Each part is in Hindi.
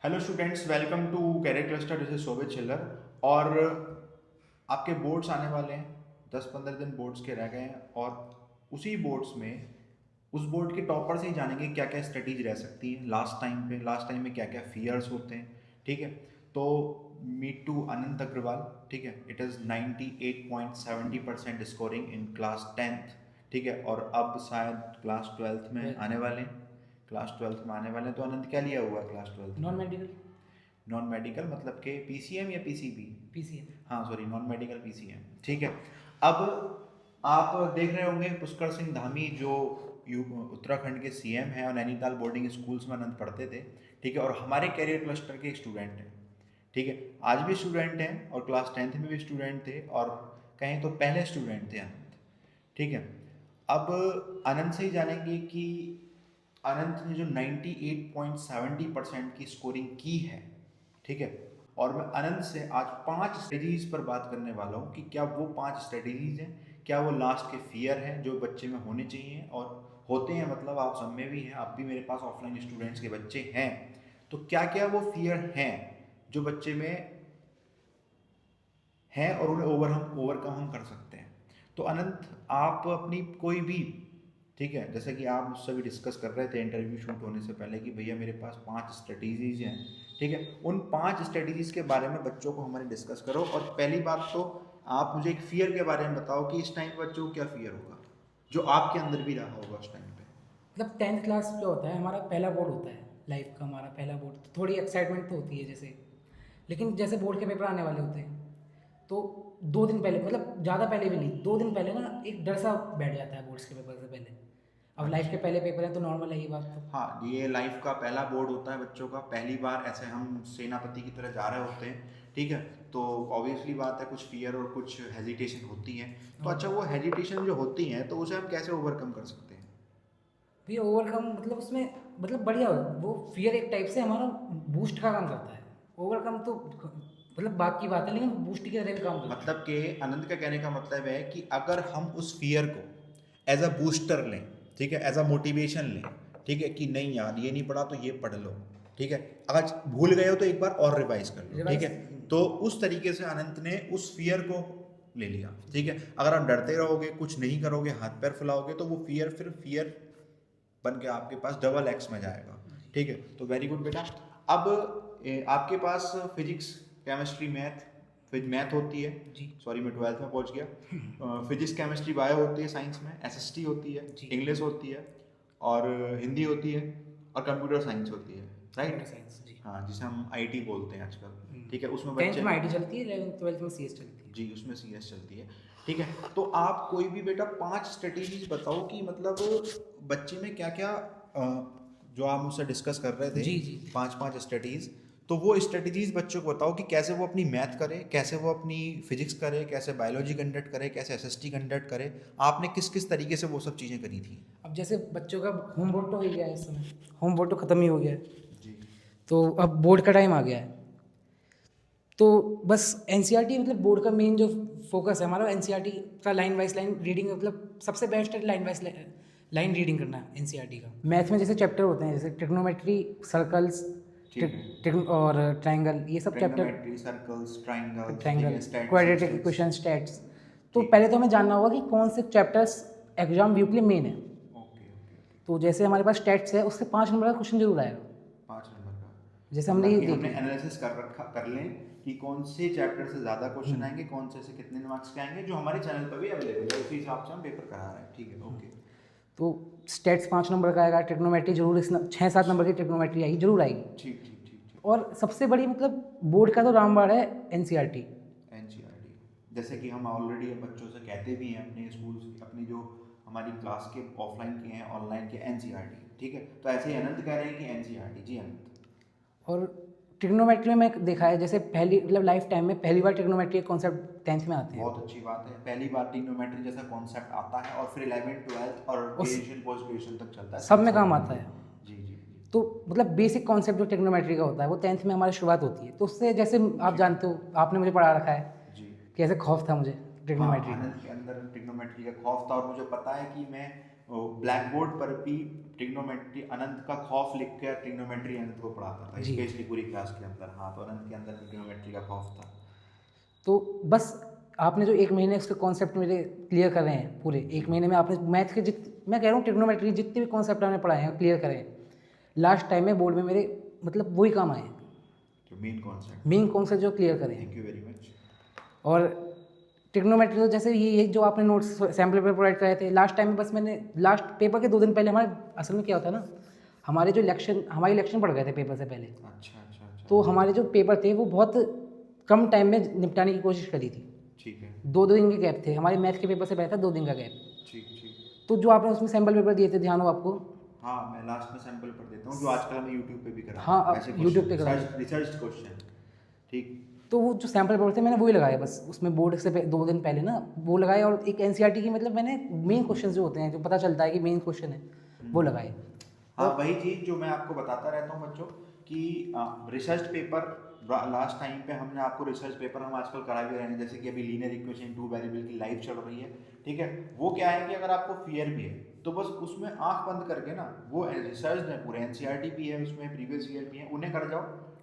Hello students, welcome to career cluster. This is Shobhit Chhillar. और आपके बोर्ड्स आने वाले हैं। 10-15 दिन बोर्ड्स के रह गए हैं और उसी बोर्ड्स में उस बोर्ड के टॉपर से ही जानेंगे क्या क्या स्ट्रेटीज रह सकती हैं लास्ट टाइम में क्या क्या फियर्स होते हैं। ठीक है, तो मीट टू अनंत अग्रवाल। ठीक है, it is 98.70% scoring in class 10th। ठीक है, और अब शायद क्लास ट्वेल्थ में ट्वेल्थ आने वाले हैं। क्लास ट्वेल्थ में आने वाले हैं, तो अनंत क्या लिया हुआ है क्लास ट्वेल्थ में? नॉन मेडिकल नॉन मेडिकल मतलब के पीसीएम या पीसीबी? पीसीएम। हाँ सॉरी, नॉन मेडिकल पीसीएम। ठीक है। अब आप देख रहे होंगे पुष्कर सिंह धामी जो उत्तराखंड के सीएम हैं और नैनीताल बोर्डिंग स्कूल्स में अनंत पढ़ते थे। ठीक है, और हमारे कैरियर क्लस्टर के एक स्टूडेंट हैं। ठीक है, आज भी स्टूडेंट हैं और क्लास 10th में भी स्टूडेंट थे और कहें तो पहले स्टूडेंट थे अनंत। ठीक है, अब अनंत से ही जानेंगे कि अनंत ने जो 98.70% की स्कोरिंग की है। ठीक है, और मैं अनंत से आज 5 स्ट्रेटजीज पर बात करने वाला हूँ कि क्या वो 5 स्ट्रेटजीज हैं, क्या वो लास्ट के फियर हैं जो बच्चे में होने चाहिए और होते हैं। मतलब आप सब में भी हैं, आप भी मेरे पास ऑफलाइन स्टूडेंट्स के बच्चे हैं, तो क्या क्या वो फियर हैं जो बच्चे में हैं और उन्हें ओवरकम हम कर सकते हैं। तो अनंत, आप अपनी कोई भी, ठीक है, जैसे कि आप मुझसे भी डिस्कस कर रहे थे इंटरव्यू शूट होने से पहले कि भैया मेरे पास 5 स्ट्रेटजीज हैं। ठीक है, उन 5 स्ट्रेटजीज के बारे में बच्चों को हमारे डिस्कस करो। और पहली बात तो आप मुझे एक फियर के बारे में बताओ कि इस टाइम पे बच्चों को क्या फियर होगा जो आपके अंदर भी रहा होगा उस टाइम पे। मतलब 10th क्लास जो होता है हमारा पहला बोर्ड होता है, लाइफ का हमारा पहला बोर्ड, तो थोड़ी एक्साइटमेंट तो होती है जैसे। लेकिन जैसे बोर्ड के पेपर आने वाले होते हैं तो 2 दिन पहले, मतलब ज़्यादा पहले भी नहीं, 2 दिन पहले ना एक डर सा बैठ जाता है बोर्ड्स के पेपर से पहले। अब लाइफ के अच्छा। पहले पेपर है तो नॉर्मल है ये बात तो। हाँ, ये लाइफ का पहला बोर्ड होता है बच्चों का, पहली बार ऐसे हम सेनापति की तरह जा रहे होते हैं। ठीक है, तो ऑब्वियसली बात है कुछ फियर और कुछ हेजिटेशन होती हैं। तो अच्छा, हाँ, वो हेजिटेशन जो होती हैं तो उसे हम कैसे ओवरकम कर सकते हैं? भैया ओवरकम मतलब उसमें मतलब बढ़िया हो वो। फियर एक टाइप से हमारा बूस्ट का काम करता है। ओवरकम तो मतलब बात की बात है, लेकिन बूस्ट की तरह भी काम करता मतलब है। कि आनंद का कहने का मतलब है कि अगर हम उस फियर को एज अ बूस्टर लें, ठीक है, एज अ मोटिवेशन लें, ठीक है, कि नहीं यार ये नहीं पढ़ा तो ये पढ़ लो। ठीक है, अगर भूल गए हो तो एक बार और रिवाइज कर लो। ठीक रिवाइज। है, तो उस तरीके से अनंत ने उस फियर को ले लिया। ठीक है, अगर आप डरते रहोगे, कुछ नहीं करोगे, हाथ पैर फैलाओगे, तो वो फियर फिर फियर बन के आपके पास डबल एक्स में जाएगा। ठीक है, तो वेरी गुड बेटा। अब आपके पास फिजिक्स, केमिस्ट्री, मैथ होती है। जी सॉरी, मैं ट्वेल्थ में पहुंच गया। फिजिक्स, केमिस्ट्री, बायो होती है साइंस में, एसएसटी होती है, जी। इंग्लिश होती है, और हिंदी होती है, और कंप्यूटर साइंस होती है। Computer right. साइंस जी। हाँ, जिसे हम आईटी बोलते हैं आजकल। ठीक है, उसमें 10th बच्चे, में आईटी चलती है, 11th 12th में सीएस चलती है। जी उसमें सीएस चलती है। ठीक है, तो आप कोई भी बेटा 5 स्ट्रेटेजीज बताओ कि मतलब बच्चे में क्या क्या, जो आप मुझसे डिस्कस कर रहे थे, जी जी। 5-5 स्ट्रेटीज, तो वो स्ट्रेटेजीज बच्चों को बताओ कि कैसे वो अपनी मैथ करे, कैसे वो अपनी फिजिक्स करे, कैसे बायोलॉजी कंडक्ट करे, कैसे एसएसटी कंडक्ट करे। आपने किस किस तरीके से वो सब चीज़ें करी थी? अब जैसे बच्चों का होम बोर्ड तो हो ही गया है इस समय। होम बोर्ड तो ख़त्म ही हो गया है। जी। तो अब बोर्ड का टाइम आ गया है। तो बस एनसीईआरटी मतलब बोर्ड का मेन जो फोकस है हमारा, एनसीईआरटी का लाइन वाइज लाइन रीडिंग, मतलब सबसे बेस्ट है लाइन वाइज लाइन रीडिंग करना है एनसीईआरटी का। मैथ में जैसे चैप्टर होते हैं जैसे ट्रिग्नोमेट्री, सर्कल्स, ठीक है। और ट्राइंगल, ये सब चैप्टर। ट्रिग्नोमेट्री, सर्कल्स, ट्राइंगल्स, ठीक ट्रायंगल, है, क्वाड्रेटिक स्टैटिस्टिक्स। Equation, stats. तो ठीक है। पहले तो हमें जानना होगा कि कौन से चैप्टर्स एग्जाम व्यू के लिए मेन है। Okay okay okay. तो जैसे हमारे पास स्टैट्स है, उससे 5 नंबर का क्वेश्चन जरूर आएगा। 5 नंबर का? जैसे हमने मतलब ये कि देख हमने लिया। एनालिसिस कर लें कि कौन से चैप्टर से ज़्यादा क्वेश्चन आएंगे, कौन से कितने मार्क्स के आएंगे, जो हमारे चैनल पर भी अवेलेबल है, उसी हिसाब से हम पेपर करा रहे हैं। ठीक है, ओके। तो स्टैट्स 5 नंबर का आएगा, ट्रिग्नोमेट्री जरूर, इस 6-7 नंबर की ट्रिग्नोमेट्री आएगी, जरूर आएगी। ठीक ठीक ठीक ठीक। और सबसे बड़ी मतलब बोर्ड का तो रामबाण है एनसीईआरटी। एनसीईआरटी, जैसे कि हम ऑलरेडी बच्चों से कहते भी हैं अपने स्कूल, अपनी जो हमारी क्लास के ऑफलाइन के हैं, ऑनलाइन के, एनसीईआरटी। ठीक है, तो ऐसे ही अनंत कह रहे हैं कि एनसीईआरटी। जी अनंत। और ट्रिग्नोमेट्री में देखा है जैसे पहली मतलब लाइफ टाइम में पहली बार ट्रिग्नोमेट्री के कॉन्सेप्ट 10th में आते हैं। बहुत अच्छी बात है, पहली बार ट्रिग्नोमेट्री जैसा कॉन्सेप्ट आता है और फिर 11th 12th और उस ग्रेजुएशन पोस्ट ग्रेजुएशन तक चलता है सब साइंस में और काम आता टेक्नोलॉजी। है। जी जी जी। तो मतलब बेसिक कॉन्सेप्ट जो ट्रिग्नोमेट्री का होता है वो 10th में हमारी शुरुआत होती है। तो उससे जैसे आप ठीक जानते हो, आपने मुझे पढ़ा रखा है, जी। कैसे खौफ था मुझे हाँ, ट्रिग्नोमेट्री का। आनंद के अंदर ट्रिग्नोमेट्री का खौफ था और मुझे पता है कि मैं ब्लैक बोर्ड पर भी ट्रिग्नोमेट्री अनंत का खौफ लिख के ट्रिग्नोमेट्री अनंत को पढ़ाता था जी। स्पेशली पूरी क्लास के अंदर। हाँ, तो अनंत के अंदर ट्रिग्नोमेट्री का खौफ था। तो बस आपने जो 1 महीने उसके कॉन्सेप्ट मेरे क्लियर कर रहे हैं पूरे, 1 महीने में आपने मैथ के मैं कह रहा हूँ ट्रिग्नोमेट्री जितने भी कॉन्सेप्ट आपने पढ़ाए हैं क्लियर करे हैं। लास्ट टाइम में बोर्ड में मेरे मतलब वही काम आए, तो मेन कॉन्सेप्ट। मेन कॉन्सेप्ट जो क्लियर करे हैं। Thank you very much. और ट्रिग्नोमेट्री तो जैसे ये जो आपने नोट्स सैम्पल पेपर प्रोवाइड कराए थे लास्ट टाइम में, बस मैंने लास्ट पेपर के 2 दिन पहले हमारे असल में क्या होता है ना, हमारे इलेक्शन पड़ गए थे पेपर से पहले। अच्छा अच्छा अच्छा। तो हमारे जो पेपर थे वो बहुत कम टाइम में निपटाने की कोशिश करी थी। ठीक है। 2-2 दिन के गैप थे हमारे मैथ के पेपर से पहले था, 2 दिन का गैप। ठीक ठीक। तो जो आपने उसमें सैम्पल पेपर दिए थे, ध्यान हो आपको? हाँ, मैं लास्ट में सैंपल पर देता हूँ जो आजकल मैं यूट्यूब पे भी करा हाँ, हूँ, अब ऐसे YouTube पे क्वेश्चन, करा रहे रिसर्च क्वेश्चन। ठीक। तो वो जो सैम्पल पेपर थे मैंने वही लगाए बस, उसमें बोर्ड से 2 दिन पहले ना वो लगाए, और एक एनसीईआरटी की मतलब मैंने मेन क्वेश्चन जो होते हैं जो पता चलता है कि मेन क्वेश्चन है वो लगाए। हाँ, और वही चीज़ जो मैं आपको बताता रहता हूँ बच्चों कि रिसर्च पेपर लास्ट टाइम पे हमने आपको रिसर्च पेपर हम आजकल करा भी रहे हैं, जैसे कि अभी लीनियर इक्वेशन 2 वेरिएबल की लाइव चल रही है। ठीक है, वो क्या है कि अगर आपको फियर भी है तो बस उसमें आंख बंद करके ना, वो रिसर्च है पूरे, एनसीईआरटी भी है उसमें, प्रीवियस ईयर भी है, उन्हें कर जाओ।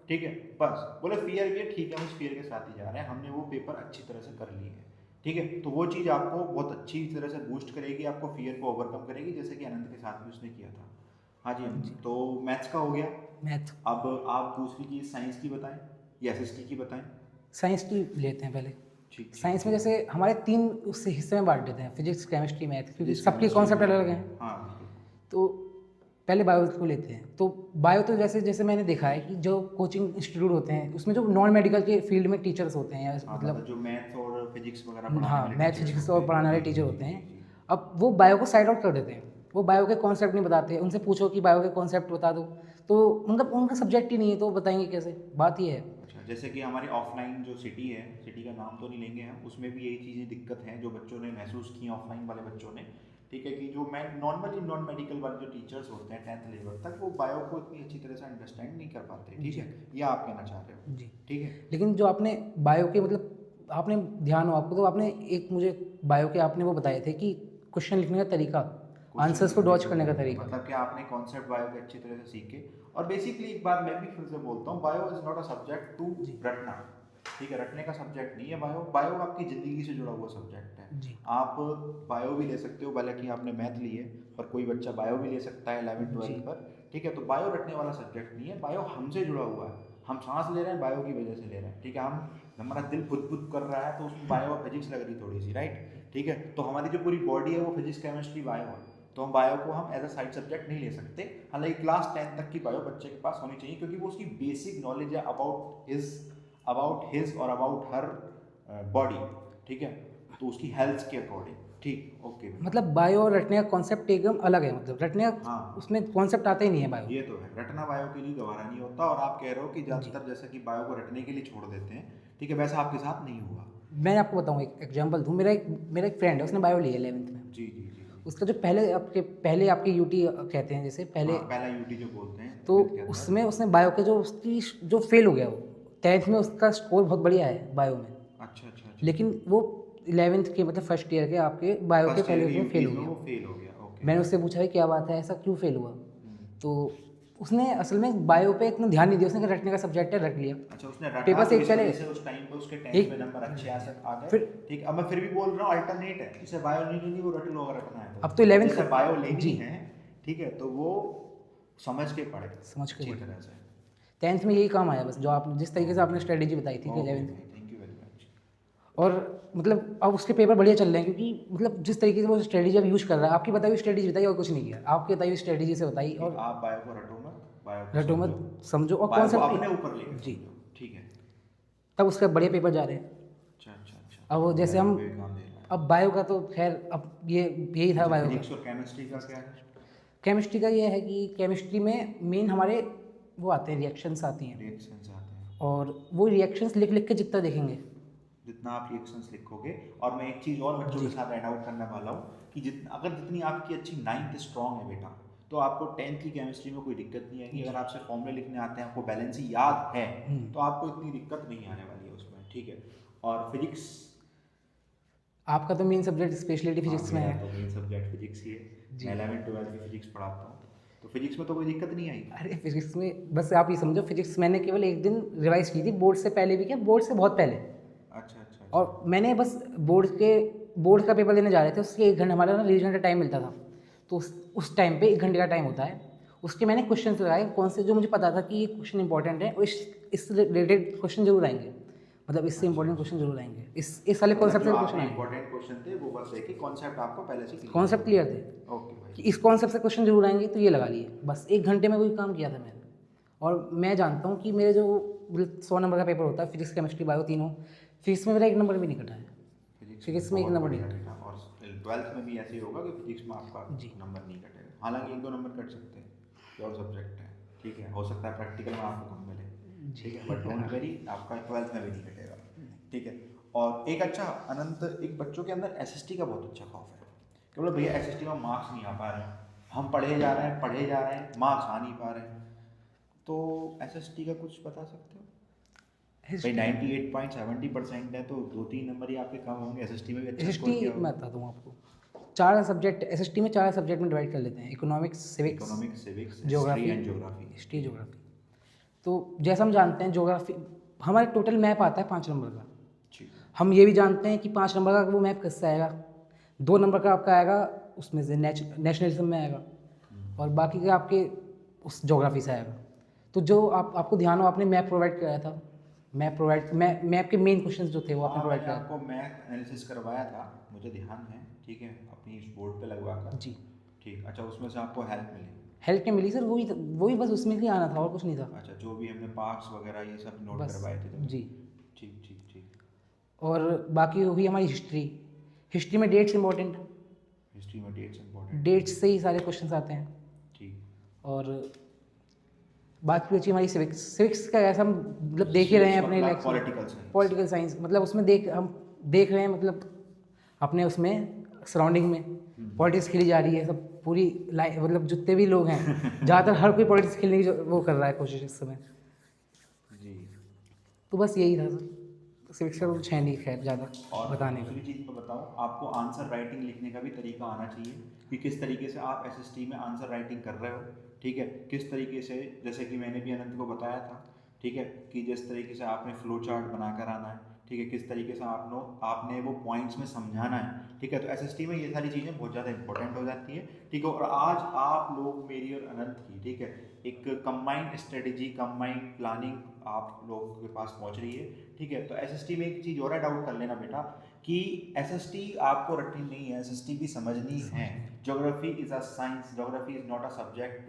ठीक है, बस बोले फियर भी है, ठीक है, हम उस फियर के साथ ही जा रहे हैं, हमने वो पेपर अच्छी तरह से कर लिए है। ठीक है, तो वो चीज़ आपको बहुत अच्छी तरह से बूस्ट करेगी, आपको फियर को ओवरकम करेगी, जैसे कि अनंत के साथ भी उसने किया था। हाँ जी जी, तो मैथ्स का हो गया। मैथ। अब आप दूसरी चीज़ साइंस की बताएं या एसएसटी की बताएं। साइंस की लेते हैं पहले। ठीक ठीक साइंस में ठीक। जैसे हमारे 3 उस हिस्से में बांट देते हैं, फिजिक्स, केमिस्ट्री, मैथ, क्योंकि फिजिक्स सबके केमिस्ट्री कॉन्सेप्ट अलग में। अलग हैं। हाँ बिल्कुल। तो पहले बायो को लेते हैं। तो बायो तो जैसे जैसे मैंने देखा है कि जो कोचिंग इंस्टीट्यूट होते हैं उसमें जो नॉन मेडिकल के फील्ड में टीचर्स होते हैं, या हाँ, मतलब मतलब जो मैथ्स और फिजिक्स वगैरह पढ़ाने हाँ वाले मैथ टीचर्स फिजिक्स होते और हैं। पढ़ाने वाले जी जी टीचर जी होते जी हैं। जी। अब वो बायो को साइड आउट कर देते हैं, वो बायो के कॉन्सेप्ट नहीं बताते, उनसे पूछो कि बायो के कॉन्सेप्ट बता दो, तो मतलब उनका सब्जेक्ट ही नहीं है तो बताएंगे कैसे, बात ये है। अच्छा, जैसे कि हमारी ऑफलाइन जो सिटी है, सिटी का नाम तो नहीं लेंगे हम, उसमें भी यही चीज़ें दिक्कत हैं जो बच्चों ने महसूस की ऑफलाइन वाले बच्चों ने। ठीक है, कि जो मैं नॉर्मली नॉन मेडिकल वाले जो टीचर्स होते हैं 10th लेवल तक, वो बायो को इतनी अच्छी तरह से अंडरस्टैंड नहीं कर पाते। ठीक जी है, ये आप कहना चाह रहे हो। जी। ठीक है। लेकिन जो आपने बायो के मतलब आपने ध्यान हो आपको, तो आपने एक मुझे बायो के आपने वो बताए थे कि क्वेश्चन लिखने का तरीका, क्वेश्चन आंसर्स को लिखने डॉज का करने का तरीका, तरीका। मतलब कि आपने कॉन्सेप्ट बायो के अच्छी तरह से सीखे। और बेसिकली एक बात मैं भी फिर से बोलता हूँ, bio is not a subject to जी रटना। ठीक है, रटने का सब्जेक्ट नहीं है बायो। बायो आपकी ज़िंदगी से जुड़ा हुआ सब्जेक्ट है। जी आप बायो भी ले सकते हो, हालांकि आपने मैथ ली है, पर कोई बच्चा बायो भी ले सकता है 11 जी 12 पर। ठीक है, तो बायो रटने वाला सब्जेक्ट नहीं है, बायो हमसे जुड़ा हुआ है। हम सांस ले रहे हैं बायो की वजह से ले रहे हैं। ठीक है, हमारा दिल बुद बुद कर रहा है तो उसमें बायो और फिजिक्स लग रही थोड़ी सी, राइट। ठीक है, तो हमारी जो पूरी बॉडी है वो फिजिक्स केमिस्ट्री बायो है, तो हम बायो को हम एज अ साइड सब्जेक्ट नहीं ले सकते। हालांकि क्लास 10 तक की बायो बच्चे के पास होनी चाहिए, क्योंकि वो उसकी बेसिक नॉलेज है अबाउट हिज और अबाउट हर बॉडी। ठीक है, तो उसकी हेल्थ के अकॉर्डिंग। ठीक, ओके। मतलब बायो और रटने का कॉन्सेप्ट एकदम अलग है, मतलब रटने का हाँ, उसमें कॉन्सेप्ट आता ही नहीं है बायो। ये तो है, रटना बायो के लिए गवारा नहीं होता। और आप कह रहे हो कि जी, ज़्यादातर जैसा कि बायो को रटने के लिए छोड़ देते हैं। ठीक है, वैसा आपके साथ नहीं हुआ। मैं आपको बताऊँ एक एग्जांपल दूँ। मेरा एक फ्रेंड है, उसने बायो लिया 11th में। जी जी जी जी। उसका जो पहले आपके यूटी कहते हैं जैसे पहले, हाँ, पहला यूटी जो बोलते हैं तो मैथ के अंदर। उसमें उसने बायो के जो उसकी जो फेल हो गया वो 10th में, उसका स्कोर बहुत बढ़िया है बायो में। अच्छा अच्छा अच्छा। लेकिन वो 11th के मतलब फर्स्ट ईयर के आपके बायो के फर्स्ट ईयर पहले के उसमें फेल यूटीज हो में गया। वो फेल हो गया, ओके। मैंने उससे पूछा कि क्या बात है, ऐसा क्यों फेल हुआ? हम्म। तो उसने असल में बायो पे इतना ध्यान नहीं दिया, उसने कहा रटने का सब्जेक्ट है, रट लिया। अच्छा, उसने रटा पेपर से तो एक इस पहले वजह से उस टाइम पे उसके 10th में एक नंबर अच्छे आ गए। फिर ठीक, अब मैं फिर भी बोल रहा हूँ अल्टरनेट है, इसे बायो नहीं वो रट लो अगर रटना है अब तो तो 11th जिसे बायो लेनी जी है। ठीक है, तो वो समझ के पढ़े समझ के अच्छी पढ़े। तरह से। 10th में यही काम आया बस, जो आप जिस तरीके से आपने ओके स्ट्रेटेजी बताई थी कि ओके 11th। भाई, थैंक यू वेरी मच। और मतलब अब उसके पेपर बढ़िया चल रहे हैं, क्योंकि मतलब जिस तरीके से वो स्ट्रेटेजी अब यूज़ कर रहा है, आपकी बताई हुई स्ट्रेटेजी बताई और कुछ नहीं किया, आपकी बताई हुई स्ट्रेटेजी से बताई। कि और आप बायो को रटो मत, बायो को रटो समझो, मत, समझो और बायो को कॉन्सेप्ट अपने ऊपर लेके जी। समझो। ठीक है। तब उसके बढ़िया पेपर जा रहे हैं। अच्छा अच्छा अच्छा। अब वो जैसे बायो हम, पे भी काम दे रहा है। अब बायो का तो खैर अब ये यही था अच्छा, बायो का। फिजिक्स और केमिस्ट्री का क्या है? केमिस्ट्री का ये है कि केमिस्ट्री में मेन हमारे वो आते हैं, रिएक्शंस आती हैं, रिएक्शंस आते हैं। और वो रिएक्शंस लिख लिख के जितना देखेंगे। जितना आप रिएक्शंस लिखोगे, और मैं एक चीज़ और बच्चों जी के साथ ऐड आउट करने वाला हूँ कि जितनी आपकी अच्छी 9th स्ट्रॉन्ग है बेटा, तो आपको 10th की केमिस्ट्री में कोई दिक्कत नहीं आएगी। अगर आपसे फॉर्मूले लिखने आते हैं, आपको बैलेंस ही याद है, तो आपको इतनी दिक्कत नहीं आने वाली है उसमें। ठीक है, और फिजिक्स आपका तो मेन सब्जेक्ट स्पेशलिटी हाँ, फिजिक्स में मेरा है। तो मेन सब्जेक्ट फिजिक्स ही है। जी। मैं 11th-12th भी फिजिक्स पढ़ाता हूँ, तो फिजिक्स में तो कोई दिक्कत नहीं आई। अरे फिजिक्स में बस आप ये समझो, फिजिक्स मैंने केवल एक दिन रिवाइज की थी, बोर्ड से पहले भी क्या, बोर्ड से बहुत पहले। अच्छा अच्छा और अच्छा। मैंने बस बोर्ड का पेपर देने जा रहे थे, उसके 1 घंटे हमारा ना रिवीजन का टाइम मिलता था। तो उस टाइम पे 1 घंटे का टाइम होता है, उसके मैंने क्वेश्चन लगाए कौन से जो मुझे पता था कि ये क्वेश्चन इंपॉर्टेंट है, और इस रिलेटेड क्वेश्चन जरूर आएंगे, मतलब इससे अच्छा इंपॉर्टेंट क्वेश्चन अच्छा। जरूर आएंगे, इस वाले मतलब कॉन्सेप्ट जो से क्वेश्चन आपने आएंगे। इंपॉर्टेंट क्वेश्चन थे वो बस देखे, कॉन्सेप्ट आपको पहले से क्लियर कॉन्सेप्ट हो क्लियर थे गए। ओके भाई। कि इस कॉन्सेप्ट से क्वेश्चन जरूर आएंगे, तो ये लगा लिए, बस 1 घंटे में कोई काम किया था मैंने। और मैं जानता हूँ कि मेरे जो 100 नंबर का पेपर होता है, फिजिक्स केमिस्ट्री बायो तीनों, फिजिक्स में मेरा 1 नंबर भी नहीं कटा है। फिजिक्स में फिजिक्स में एक बहुत नंबर नहीं बढ़िया कटा। बेटा, और 12th में भी ऐसे ही होगा कि फिजिक्स में आपका जी। नंबर नहीं कटेगा। हालांकि 1-2 नंबर कट सकते हैं, प्योर सब्जेक्ट है, ठीक है, हो सकता है प्रैक्टिकल में आपको कम मिले, ठीक है, बट डोंट वेरी, आपका 12th में भी नहीं कटेगा, ठीक है। और एक अच्छा अनंत, एक बच्चों के अंदर एसएसटी का बहुत अच्छा खौफ है कि बोलो भैया एसएसटी में मार्क्स नहीं आ पा रहे हैं, हम पढ़े जा रहे हैं, मार्क्स आ नहीं पा रहे हैं, तो एसएसटी का कुछ बता सकते हो भाई? 98.70% है तो 2-3 नंबर ही आपके कम होंगे, एसएसटी में भी अच्छा एस स्कोर किया मैं होगा। बताता हूँ आपको, 4 सब्जेक्ट एस में 4 सब्जेक्ट में डिवाइड कर लेते हैं, economics, civics, economics, civics, history geography, and geography. History, geography. तो जैसा हम जानते हैं ज्योग्राफी, हमारे टोटल मैप आता है 5 नंबर का। ठीक है। हम ये भी जानते हैं कि 5 नंबर का वो मैप किससे आएगा, 2 नंबर का आपका आएगा उसमें से नेशनलिज्म में आएगा, और बाकी का आपके उस ज्योग्राफी से आएगा। तो जो आपको ध्यान हो, आपने मैप प्रोवाइड कराया था, मैप के मेन क्वेश्चंस जो थे वो आपने हाँ, प्रोवाइड मैंने कराया आपको मैथ एनालिसिस करवाया था, मुझे ध्यान है, ठीक है, अपनी इस बोर्ड पे लगवा था। कर। जी। ठीक, अच्छा, उसमें से आपको हेल्प मिली? हेल्प नहीं मिली सर, वही बस उसमें ही आना था, और कुछ नहीं था। अच्छा, जो भी हमने पार्ट्स वगैरह ये सब नोट बस। करवाए थे तुमने? जी। ठीक ठीक ठीक। और बाकी हुई हमारी हिस्ट्री। हिस्ट्री में डेट्स इंपॉर्टेंट, हिस्ट्री में डेट्स इंपॉर्टेंट है। डेट्स से ही सारे क्वेश्चंस आते हैं। ठीक। और बाकी बची हमारी सिविक्स। सिविक्स का ऐसा हम मतलब देख ही रहे हैं सिविक्स अपने मतलब election, political science. Political science, मतलब उसमें हम देख रहे हैं, मतलब अपने उसमें सराउंडिंग में पॉलिटिक्स खेली जा रही है, सब पूरी मतलब जितने भी लोग हैं ज़्यादातर हर कोई पॉलिटिक्स खेलने की वो कर रहा है कोशिश इस समय। जी। तो बस यही था सर, सिविक्स का कुछ है नहीं खैर ज़्यादा और बताने का। दूसरी चीज़ मैं बताऊँ आपको, आंसर राइटिंग लिखने का भी तरीका आना चाहिए कि किस तरीके से आप एसएसटी में आंसर राइटिंग कर रहे हो, ठीक है, किस तरीके से, जैसे कि मैंने भी अनंत को बताया था, ठीक है, कि जिस तरीके से आपने फ्लो चार्ट बनाकर आना है, ठीक है, किस तरीके से आपने वो पॉइंट्स में समझाना है, ठीक है, तो एसएसटी में ये सारी चीज़ें बहुत ज़्यादा इंपॉर्टेंट हो जाती है, ठीक है। और आज आप लोग मेरी और अनंत की, ठीक है, एक कंबाइंड स्ट्रेटेजी, कंबाइंड प्लानिंग आप लोगों के पास पहुंच रही है, ठीक है। तो एसएसटी में एक चीज़ और है, डाउट कर लेना बेटा, कि एसएसटी आपको रटनी नहीं है, एसएसटी भी समझनी है। समझ नहीं। Geography is a science, geography is not a subject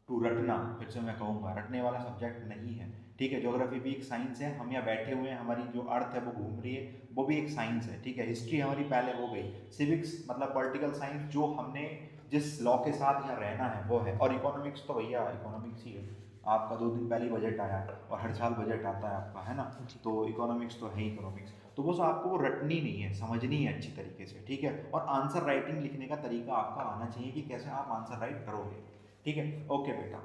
to रटना, फिर से मैं कहूँगा, रटने वाला सब्जेक्ट नहीं है, ठीक है। ज्योग्राफी भी एक साइंस है, हम यहाँ बैठे हुए हैं, हमारी जो अर्थ है वो घूम रही है, वो भी एक साइंस है, ठीक है। हिस्ट्री हमारी पहले हो गई, सिविक्स मतलब पॉलिटिकल साइंस, जो हमने जिस लॉ के साथ यहाँ रहना है वो है, और इकोनॉमिक्स तो भैया इकोनॉमिक्स ही है, आपका 2 दिन पहले ही बजट आया और हर साल बजट आता है आपका, है ना, जी। तो इकोनॉमिक्स तो है ही इकोनॉमिक्स, तो बस आपको वो रटनी नहीं है, समझनी है अच्छी तरीके से, ठीक है। और आंसर राइटिंग लिखने का तरीका आपका आना चाहिए कि कैसे आप आंसर राइट करोगे, ठीक है। ओके बेटा,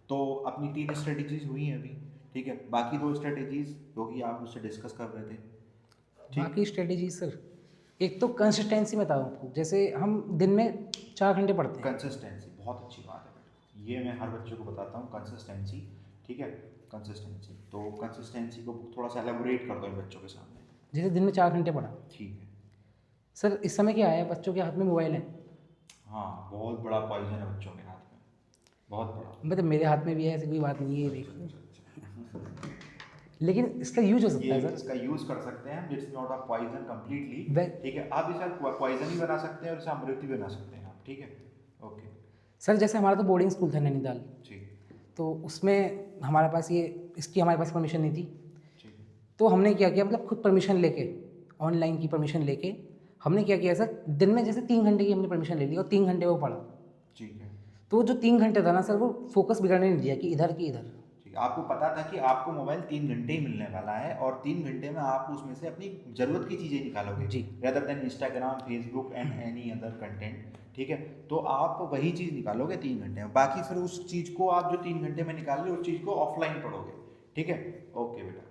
तो अपनी 3 स्ट्रेटेजीज हुई हैं अभी, ठीक है, बाकी 2 स्ट्रेटेजीज जो कि आप मुझसे डिस्कस कर रहे थे, ठीक। बाकी स्ट्रेटेजी सर, एक तो कंसिस्टेंसी बताऊँ आपको, जैसे हम दिन में 4 घंटे पढ़ते हैं। कंसिस्टेंसी बहुत अच्छी बात है बेटा, ये मैं हर बच्चे को बताता हूँ, कंसिस्टेंसी, ठीक है, कंसिस्टेंसी, तो कंसिस्टेंसी को थोड़ा सा एलेबोरेट कर दो इन बच्चों के सामने। जैसे दिन में 4 घंटे पढ़ा ठीक है। सर, इस समय क्या है, बच्चों के हाथ में मोबाइल है। हाँ, बहुत बड़ा पॉइजन है बच्चों के हाथ में, बहुत बड़ा। मतलब मेरे हाथ में भी है, ऐसी कोई बात नहीं है, ये अच्छा देखो। अच्छा अच्छा। लेकिन इसका यूज हो ये सकता है सर। इसका यूज़ कर सकते हैं हम, it's not a poison completely, वे ठीक है। आप इसे पॉइजन भी बना सकते हैं और इसे अमृत भी बना सकते हैं आप, ठीक है। ओके। सर जैसे हमारा तो बोर्डिंग स्कूल था नैनीताल, ठीक। तो उसमें हमारे पास इसकी हमारे पास परमिशन नहीं थी। ठीक है। तो हमने क्या किया, मतलब खुद परमिशन लेके, ऑनलाइन की परमिशन लेके हमने क्या किया सर, दिन में जैसे 3 घंटे की हमने परमिशन ले ली और 3 घंटे वो पढ़ा। ठीक है। तो जो 3 घंटे था ना सर, वो फोकस बिगड़ने नहीं दिया कि इधर की इधर। ठीक है, आपको पता था कि आपको मोबाइल 3 घंटे ही मिलने वाला है और 3 घंटे में आप उसमें से अपनी ज़रूरत की चीज़ें निकालोगे, जी। Rather than Instagram, Facebook and any other content, ठीक है। तो आप वही चीज़ निकालोगे 3 घंटे में, बाकी फिर उस चीज़ को आप जो 3 घंटे में निकाल रहे हो उस चीज़ को ऑफलाइन पढ़ोगे, ठीक है। ओके बेटा।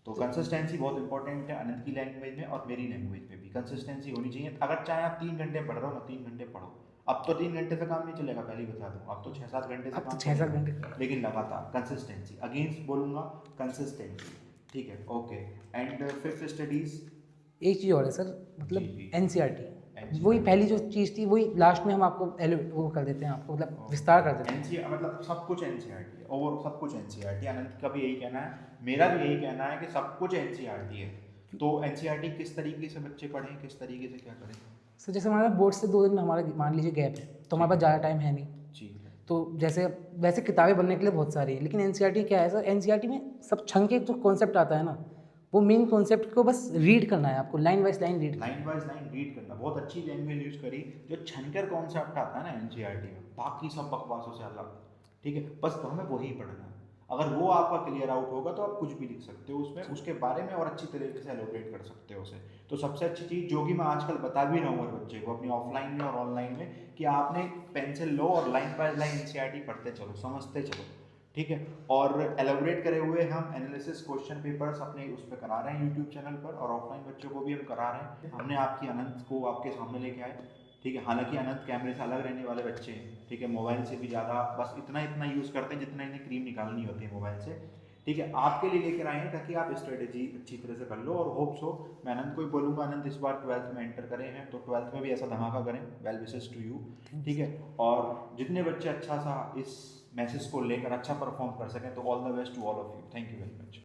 तो कंसिस्टेंसी बहुत इंपॉर्टेंट है अनंत की लैंग्वेज में और मेरी लैंग्वेज में भी कंसिस्टेंसी होनी चाहिए। अगर चाहे आप 3 घंटे पढ़ रहे हो ना, 3 घंटे पढ़ो। अब तो 3 घंटे से काम नहीं चलेगा, पहले ही बता दूँ, अब तो 6-7 घंटे से अब तो काम 6-7 घंटे। चलेगा, लेकिन लगातार कंसिस्टेंसी, अगेंस्ट बोलूँगा कंसिस्टेंसी। ठीक है, ओके। And fifth studies. एक चीज़ और है सर, जी मतलब जी। एनसीईआरटी वही NCERT। पहली जो चीज़ थी वही लास्ट में हम आपको वो कर देते हैं, आपको मतलब विस्तार कर देते हैं। एनसीईआरटी मतलब सब कुछ एनसीईआरटी है, ओवर सब कुछ एनसीईआरटी। अनंत का भी यही कहना है, मेरा भी यही कहना है कि सब कुछ एनसीईआरटी है। तो एनसीईआरटी किस तरीके से बच्चे पढ़ें, किस तरीके से क्या करें? सर जैसे हमारा बोर्ड से 2 दिन हमारा मान लीजिए गैप है, तो हमारे ठीक पास है। ज़्यादा टाइम है नहीं। जी। तो जैसे वैसे किताबें बनने के लिए बहुत सारी हैं, लेकिन एनसीईआरटी क्या है सर, एनसीईआरटी में सब छंग के जो कॉन्सेप्ट आता है ना, वो मेन कॉन्सेप्ट को बस रीड करना है आपको, लाइन बाय लाइन रीड करना लाइन बाय लाइन रीड करना, बहुत अच्छी लैंग्वेज यूज करी। जो छनकर कॉन्सेप्ट आता है ना एनसीईआरटी में, बाकी सब बकवासों से अलग। ठीक है, बस तो हमें वही पढ़ना है। अगर वो आपका क्लियर आउट होगा तो आप कुछ भी लिख सकते हो उसमें, उसके बारे में और अच्छी तरीके से एलोबरेट कर सकते हो उसे। तो सबसे अच्छी चीज़ जो कि मैं आजकल बता भी रहा हूँ हर बच्चे को अपनी ऑफलाइन में और ऑनलाइन में, कि आपने पेंसिल लो और लाइन बाय लाइन एनसीईआरटी पढ़ते चलो, समझते चलो। ठीक है, और एलोबरेट करे हुए हम एनालिसिस क्वेश्चन पेपर्स अपने उस पर करा रहे हैं यूट्यूब चैनल पर, और ऑफलाइन बच्चों को भी हम करा रहे हैं। हमने आपकी अनंत को आपके सामने लेके आए। ठीक है, हालांकि अनंत कैमरे से अलग रहने वाले बच्चे हैं। ठीक है, मोबाइल से भी ज़्यादा बस इतना इतना यूज़ करते हैं जितना इन्हें क्रीम निकालनी होती है मोबाइल से। ठीक है, आपके लिए लेकर आए हैं ताकि आप स्ट्रेटेजी अच्छी तरह से कर लो, और होप्स हो, मैं अनंत को ही बोलूँगा, अनंत इस बार 12th में एंटर करे हैं तो 12th में भी ऐसा धमाका करें। Well wishes to you. है। ठीक है, और जितने बच्चे अच्छा सा इस मैसेज को लेकर अच्छा परफॉर्म कर सकें, तो all the best to all of you. Thank you very much.